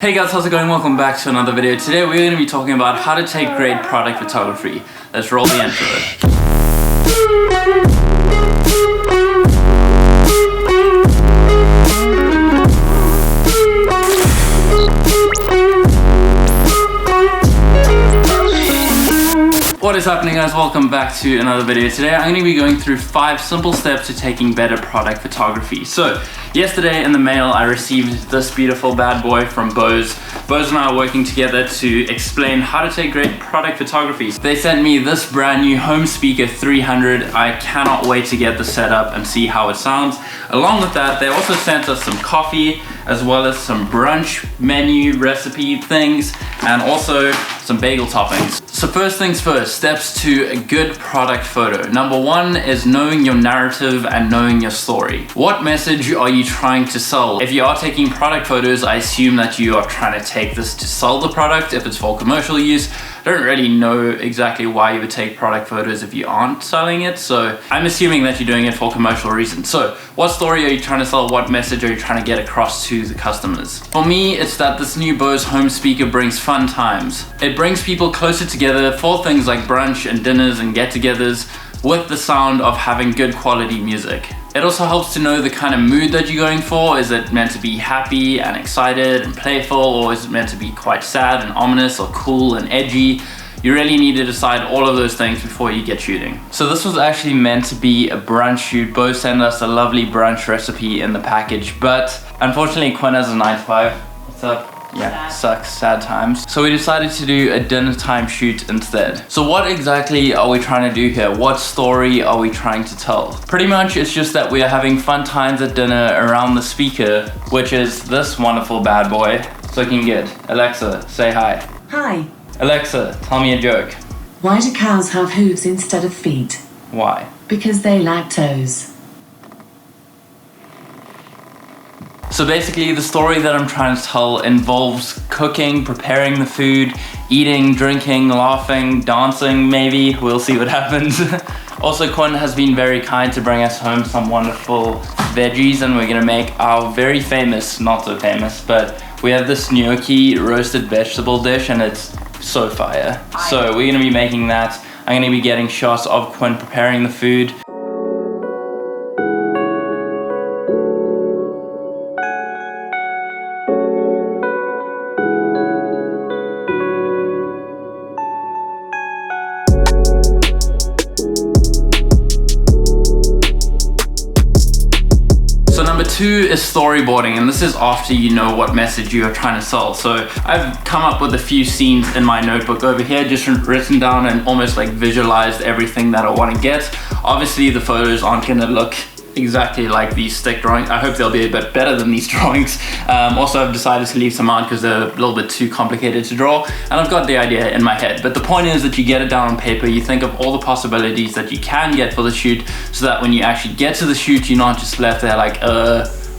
Hey guys, how's it going? Welcome back to another video. Today we're going to be talking about how to take great product photography. Let's roll the intro. What is happening, guys? Welcome back to another video. Today I'm going to be going through 5 simple steps to taking better product photography. So yesterday in the mail I received this beautiful bad boy from Bose. Bose and I are working together to explain how to take great product photography. They sent me this brand new home speaker 300. I cannot wait to get the setup and see how it sounds. Along with that, they also sent us some coffee as well as some brunch menu recipe things and also some bagel toppings. So first things first, steps to a good product photo. Number 1 is knowing your narrative and knowing your story. What message are you trying to sell? If you are taking product photos, I assume that you are trying to take this to sell the product. If it's for commercial use, I don't really know exactly why you would take product photos if you aren't selling it. So I'm assuming that you're doing it for commercial reasons. So what story are you trying to sell? What message are you trying to get across to the customers? For me, it's that this new Bose home speaker brings fun times. It brings people closer together for things like brunch and dinners and get-togethers with the sound of having good quality music. It also helps to know the kind of mood that you're going for. Is it meant to be happy and excited and playful, or is it meant to be quite sad and ominous or cool and edgy? You really need to decide all of those things before you get shooting. So this was actually meant to be a brunch shoot. Bose sent us a lovely brunch recipe in the package, but unfortunately Quinn has a 9 to 5. What's up? Yeah, sucks, sad times. So we decided to do a dinner time shoot instead. So what exactly are we trying to do here? What story are we trying to tell? Pretty much it's just that we are having fun times at dinner around the speaker, which is this wonderful bad boy. It's looking good. Alexa, say hi. Hi. Alexa, tell me a joke. Why do cows have hooves instead of feet? Why? Because they lack toes. So basically the story that I'm trying to tell involves cooking, preparing the food, eating, drinking, laughing, dancing maybe. We'll see what happens. Also, Quinn has been very kind to bring us home some wonderful veggies, and we're gonna make our very famous, not so famous, but we have this gnocchi roasted vegetable dish and it's so fire. So we're gonna be making that. I'm gonna be getting shots of Quinn preparing the food. Number 2 is storyboarding, and this is after you know what message you are trying to sell. So I've come up with a few scenes in my notebook over here, just written down and almost like visualized everything that I want to get. Obviously the photos aren't going to look exactly like these stick drawings. I hope they'll be a bit better than these drawings. Also, I've decided to leave some out because they're a little bit too complicated to draw, and I've got the idea in my head. But the point is that you get it down on paper, you think of all the possibilities that you can get for the shoot, so that when you actually get to the shoot, you're not just left there like,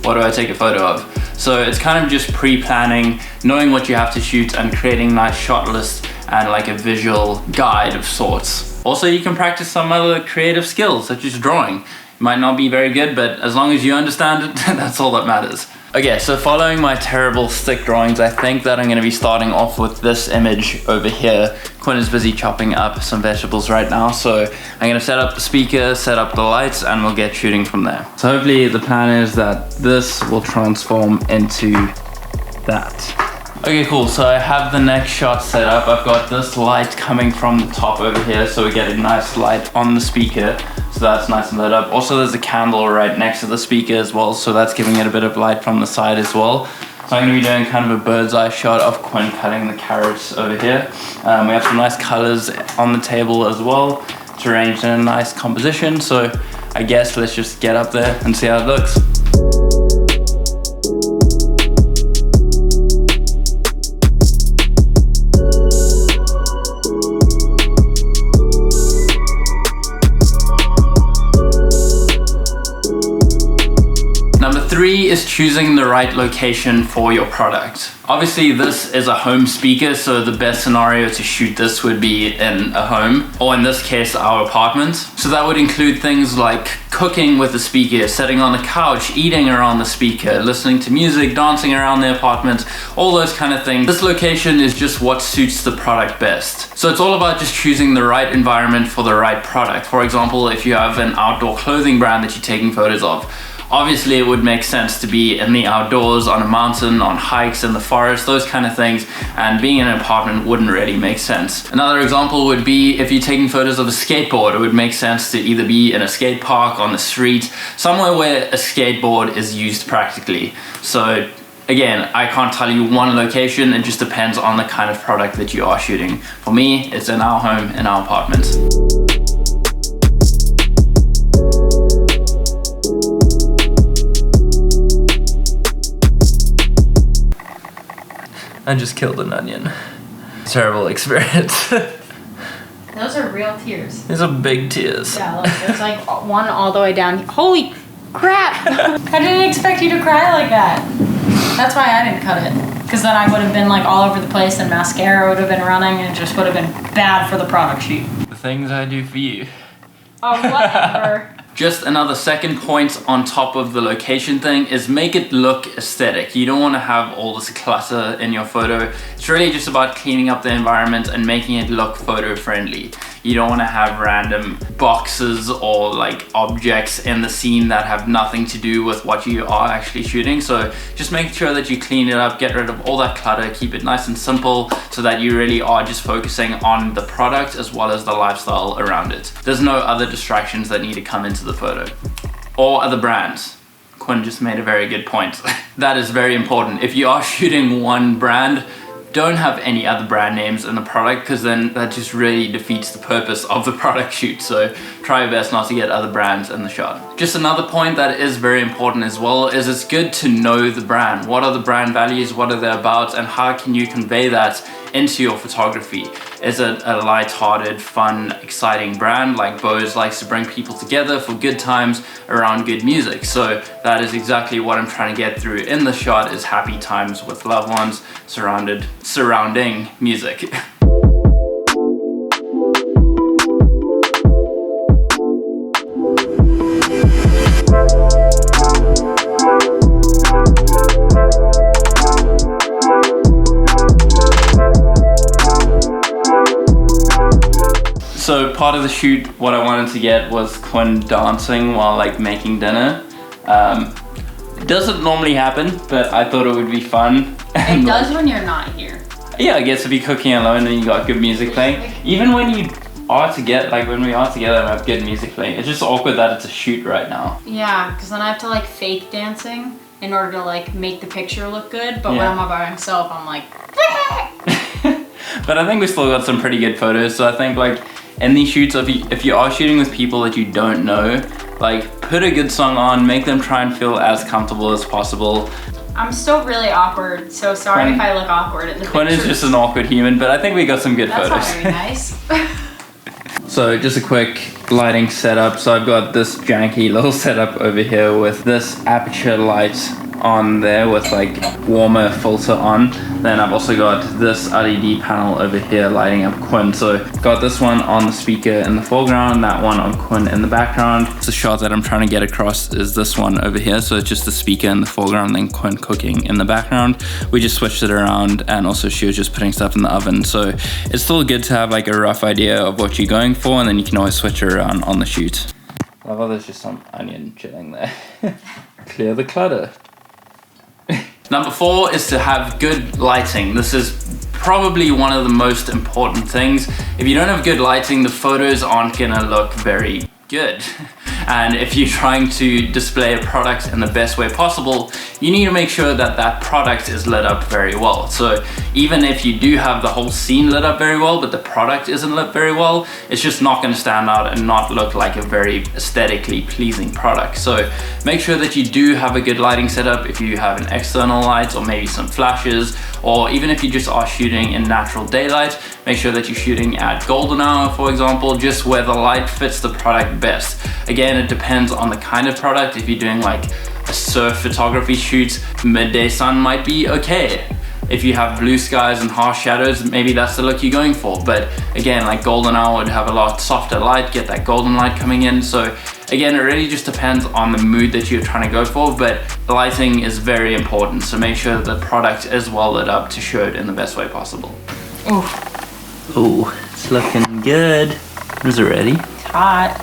what do I take a photo of? So it's kind of just pre-planning, knowing what you have to shoot and creating a nice shot list and like a visual guide of sorts. Also, you can practice some other creative skills, such as drawing. Might not be very good, but as long as you understand it, that's all that matters. Okay, so following my terrible stick drawings, I think that I'm going to be starting off with this image over here. Quinn is busy chopping up some vegetables right now, so I'm going to set up the speaker, set up the lights, and we'll get shooting from there. So hopefully the plan is that this will transform into that. Okay, cool, so I have the next shot set up. I've got this light coming from the top over here, so we get a nice light on the speaker. So that's nice and lit up. Also, there's a candle right next to the speaker as well, so that's giving it a bit of light from the side as well. So I'm going to be doing kind of a bird's eye shot of Quinn cutting the carrots over here. We have some nice colors on the table as well. It's arranged in a nice composition, so I guess let's just get up there and see how it looks. Number 3 key is choosing the right location for your product. Obviously this is a home speaker, so the best scenario to shoot this would be in a home, or in this case our apartment. So that would include things like cooking with the speaker, sitting on the couch, eating around the speaker, listening to music, dancing around the apartment, all those kind of things. This location is just what suits the product best. So it's all about just choosing the right environment for the right product. For example, if you have an outdoor clothing brand that you're taking photos of, obviously it would make sense to be in the outdoors, on a mountain, on hikes in the forest, those kind of things, and being in an apartment wouldn't really make sense. Another example would be if you're taking photos of a skateboard, it would make sense to either be in a skate park, on the street, somewhere where a skateboard is used practically. So again, I can't tell you one location, it just depends on the kind of product that you are shooting. For me, it's in our home, in our apartment. I just killed an onion. Terrible experience. Those are real tears. These are big tears. Yeah, look, there's like one all the way down. Holy crap! I didn't expect you to cry like that. That's why I didn't cut it. Because then I would have been like all over the place and mascara would have been running and it just would have been bad for the product shoot. The things I do for you. Oh, whatever. Just another second point on top of the location thing is make it look aesthetic. You don't want to have all this clutter in your photo. It's really just about cleaning up the environment and making it look photo friendly. You don't want to have random boxes or like objects in the scene that have nothing to do with what you are actually shooting. So just make sure that you clean it up, get rid of all that clutter, keep it nice and simple so that you really are just focusing on the product as well as the lifestyle around it. There's no other distractions that need to come into the photo or other brands. Quinn just made a very good point. That is very important. If you are shooting one brand, don't have any other brand names in the product because then that just really defeats the purpose of the product shoot. So try your best not to get other brands in the shot. Just another point that is very important as well is it's good to know the brand. What are the brand values? What are they about? And how can you convey that into your photography? Is it a light-hearted, fun, exciting brand like Bose likes to bring people together for good times around good music? So that is exactly what I'm trying to get through in the shot, is happy times with loved ones surrounding music. So part of the shoot, what I wanted to get was Quinn dancing while like making dinner. It doesn't normally happen, but I thought it would be fun. It does when you're not here. Yeah, I guess if you're cooking alone and you got good music playing, even when you are together, like when we are together and have good music playing, it's just awkward that it's a shoot right now. Yeah, because then I have to like fake dancing in order to like make the picture look good, but when Yeah. I'm all by myself, I'm like But I think we still got some pretty good photos, so I think like in these shoots, if you are shooting with people that you don't know, like put a good song on, make them try and feel as comfortable as possible. I'm still really awkward, so sorry Quinn- if I look awkward in the Quinn is pictures. just an awkward human, but I think we got some good That's photos. not very nice. So just a quick lighting setup. So I've got this janky little setup over here with this aperture light on there with like warmer filter on. Then I've also got this LED panel over here lighting up Quinn. So got this one on the speaker in the foreground, that one on Quinn in the background. The shot that I'm trying to get across is this one over here. So it's just the speaker in the foreground, then Quinn cooking in the background. We just switched it around, and also she was just putting stuff in the oven. So it's still good to have like a rough idea of what you're going for, and then you can always switch it around on the shoot. Oh, there's just some onion chilling there. Clear the clutter. Number 4 is to have good lighting. This is probably one of the most important things. If you don't have good lighting, the photos aren't gonna look very good. And if you're trying to display a product in the best way possible, you need to make sure that that product is lit up very well. So even if you do have the whole scene lit up very well, but the product isn't lit very well, it's just not going to stand out and not look like a very aesthetically pleasing product. So make sure that you do have a good lighting setup. If you have an external light or maybe some flashes, or even if you just are shooting in natural daylight, make sure that you're shooting at golden hour, for example, just where the light fits the product best. Again, it depends on the kind of product. If you're doing like a surf photography shoot, midday sun might be okay. If you have blue skies and harsh shadows, maybe that's the look you're going for. But again, like golden hour would have a lot softer light, get that golden light coming in. So again, it really just depends on the mood that you're trying to go for, but lighting is very important. So make sure the product is well lit up to show it in the best way possible. Oh, Oh, it's looking good. Is it ready? it's hot.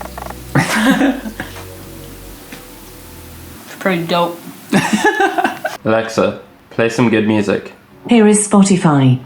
It's pretty dope. Alexa, play some good music. Here is Spotify.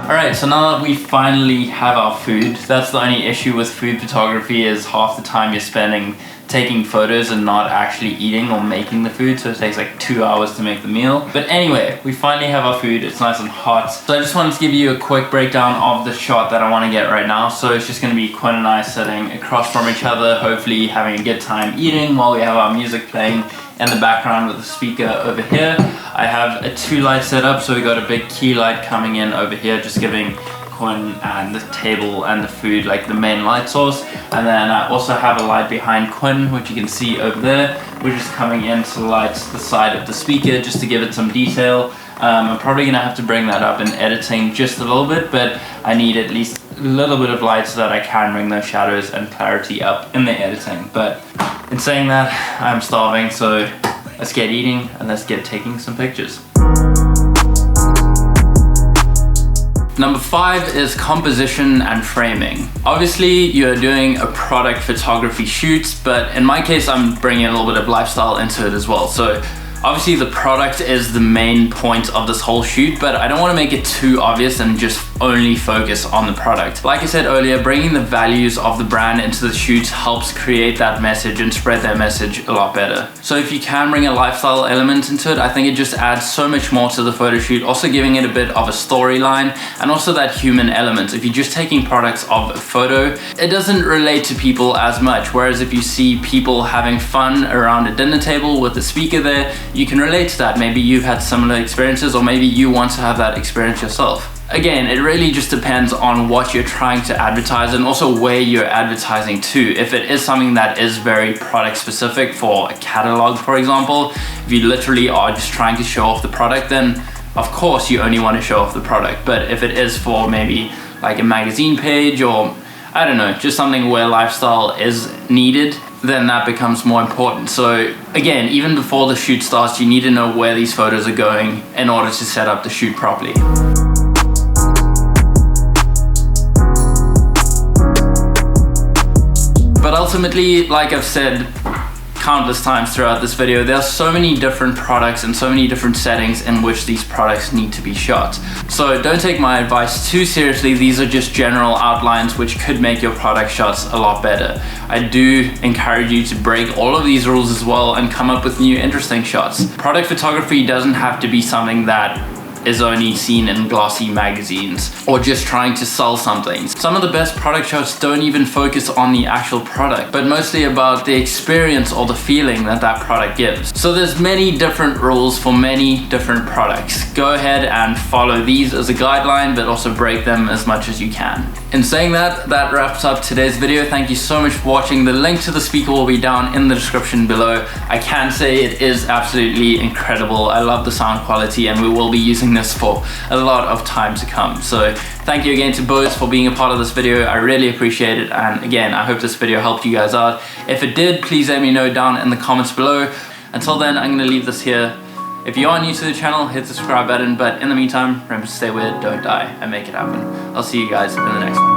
Alright, so now that we finally have our food, that's the only issue with food photography is half the time you're spending taking photos and not actually eating or making the food, so it takes like 2 hours to make the meal. But anyway, we finally have our food, it's nice and hot. So I just wanted to give you a quick breakdown of the shot that I want to get right now. So it's just going to be Quinn and I sitting across from each other, hopefully having a good time eating while we have our music playing in the background with the speaker over here. I have a 2 light setup, so we got a big key light coming in over here, just giving Quinn and the table and the food like the main light source. And then I also have a light behind Quinn, which you can see over there, which is coming in to light the side of the speaker just to give it some detail. I'm probably gonna have to bring that up in editing just a little bit, but I need at least a little bit of light so that I can bring those shadows and clarity up in the editing. But in saying that, I'm starving, so let's get eating and let's get taking some pictures. Number 5 is composition and framing. Obviously, you're doing a product photography shoot, but in my case, I'm bringing a little bit of lifestyle into it as well. So obviously the product is the main point of this whole shoot, but I don't want to make it too obvious and just only focus on the product. Like I said earlier, bringing the values of the brand into the shoot helps create that message and spread that message a lot better. So if you can bring a lifestyle element into it, I think it just adds so much more to the photo shoot, also giving it a bit of a storyline and also that human element. If you're just taking products of a photo, it doesn't relate to people as much, whereas if you see people having fun around a dinner table with a speaker there, you can relate to that. Maybe you've had similar experiences, or maybe you want to have that experience yourself. Again, it really just depends on what you're trying to advertise and also where you're advertising to. If it is something that is very product specific for a catalog, for example, if you literally are just trying to show off the product, then of course you only want to show off the product. But if it is for maybe like a magazine page or I don't know, just something where lifestyle is needed, then that becomes more important. So again, even before the shoot starts, you need to know where these photos are going in order to set up the shoot properly. But ultimately, like I've said countless times throughout this video, there are so many different products and so many different settings in which these products need to be shot. So don't take my advice too seriously. These are just general outlines which could make your product shots a lot better. I do encourage you to break all of these rules as well and come up with new interesting shots. Product photography doesn't have to be something that is only seen in glossy magazines or just trying to sell something. Some of the best product shots don't even focus on the actual product, but mostly about the experience or the feeling that that product gives. So there's many different rules for many different products. Go ahead and follow these as a guideline, but also break them as much as you can. In saying that, that wraps up today's video. Thank you so much for watching. The link to the speaker will be down in the description below. I can say it is absolutely incredible. I love the sound quality and we will be using this for a lot of time to come. So thank you again to Bose for being a part of this video. I really appreciate it. And again, I hope this video helped you guys out. If it did, please let me know down in the comments below. Until then, I'm gonna leave this here. If you are new to the channel, hit the subscribe button. But in the meantime, remember to stay weird, don't die, and make it happen. I'll see you guys in the next one.